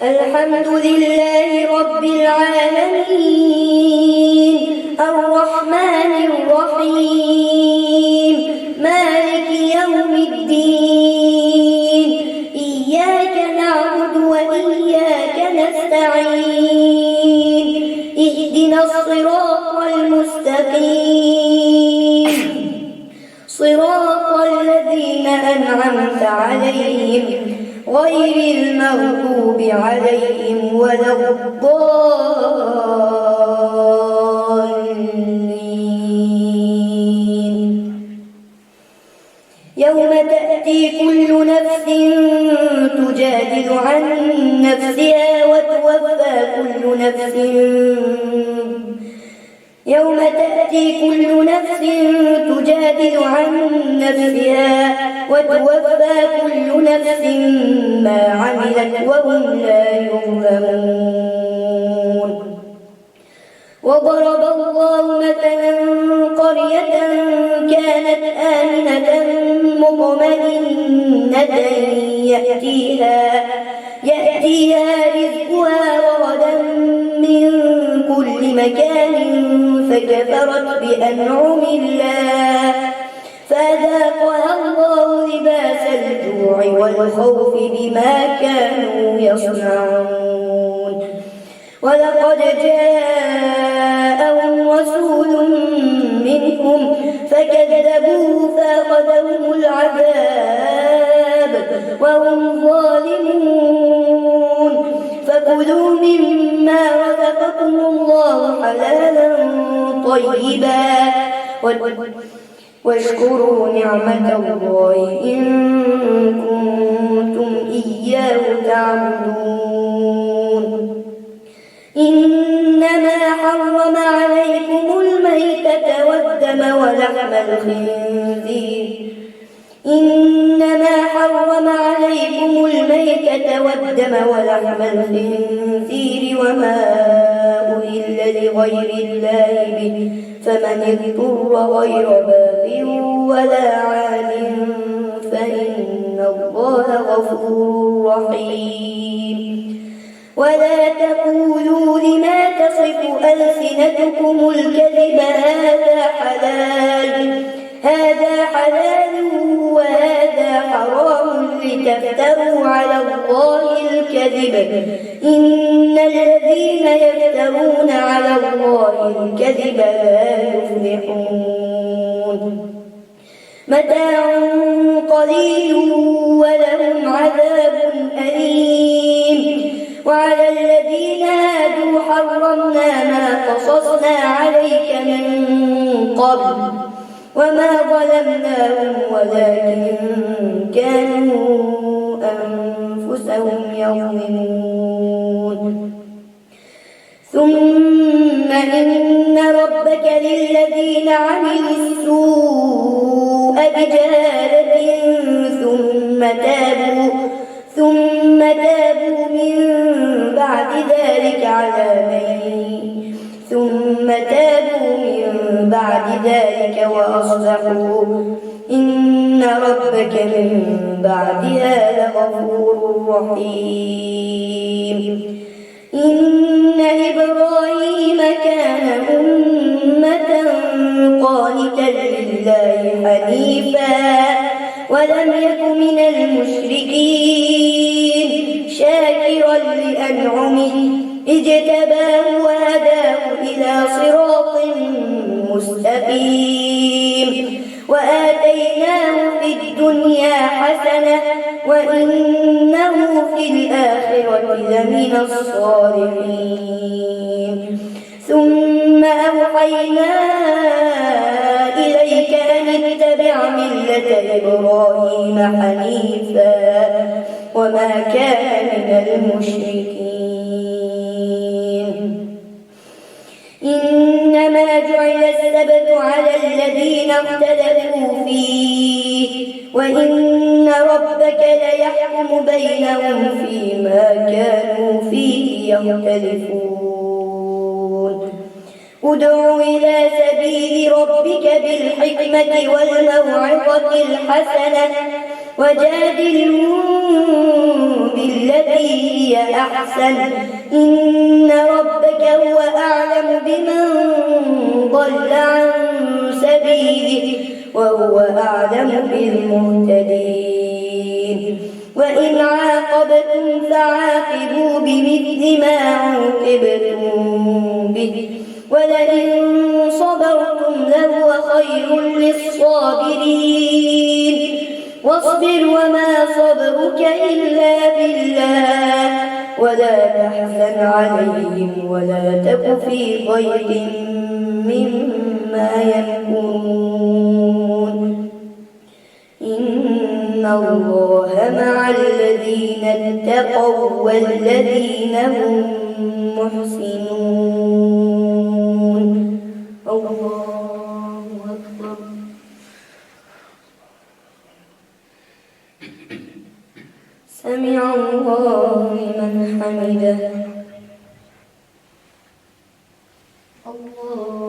الحمد لله رب العالمين الرحمن الرحيم مالك يوم الدين إياك نعبد وإياك نستعين اهدنا الصراط المستقيم صراط الذين أنعمت عليهم غير المغضوب عليهم ولا الضالين. يوم تأتي كل نفس تجادل عن نفسها وتوفى كل نفس يوم تأتي كل نفس تجادل عن نفسها وتوفى كل نفس ما عملت وهم لا يظلمون. وضرب الله مثلا قرية كانت آمنة مطمئنة يأتيها رزقها رغدا من كل مكان فكفرت بأنعم الله فأذاقها الله لباس الجوع والخوف بما كانوا يصنعون. ولقد جاءهم رسول منهم فكذبوه فأخذهم العذاب وهم ظالمون. فكلوا مما رزقكم الله حلالا طيبا واشكروا نعمة الله إن كنتم إياه تعبدون. إنما حرم عليكم الميتة والدم ولحم الخنزير وما أهل لغير الله به فمن اضطر غير باغ ولا عاد فإن الله غفور رحيم. ولا تقولوا لما تصف ألسنتكم الكذب هذا حلال وهذا حرام لتفتروا على الله الكذب إن الذين يفترون على الله الكذب لا يفلحون. متاع قليل ولهم عذاب أليم. وعلى الذين هادوا حرمنا ما قصصنا عليك من قبل وما ظلمناهم ولكن كانوا أنفسهم يظلمون. ثم إن ربك للذين عملوا السوء بجهالة ثم تابوا من بعد ذلك وأصلحوا إن ربك من بعدها لغفور رحيم. إن إبراهيم كان أمة قانتا لله حنيفا ولم يك من المشركين شاكرا لأنعمه اجتباه وهداه إلى صراط مستقيم. وآتيناه في الدنيا حسنة وإنه في الآخرة لمن الصالحين. ثم أوحينا إليك أن اتبع ملة إبراهيم حنيفا وما كان من المشركين. إنما جعل السبت على الذين اختلفوا فيه وإن ربك ليحكم بينهم فيما كانوا فيه يختلفون. ادع إلى سبيل ربك بالحكمة والموعظة الحسنة وجادلهم بالتي هي أحسن إن ربك هو أعلم بمن ضل عن سبيله وهو أعلم بالمهتدين وإن عاقبتم فعاقبوا بمثل ما عوقبتم به ولئن صبرتم لهو خير للصابرين واصبر وما صبرك إلا بالله ولا تحزن عليهم ولا تك في ضيق مما يمكرون إن الله مع الذين اتقوا والذين هم محسنون. الله أكبر. سمع الله لمن حمده. الله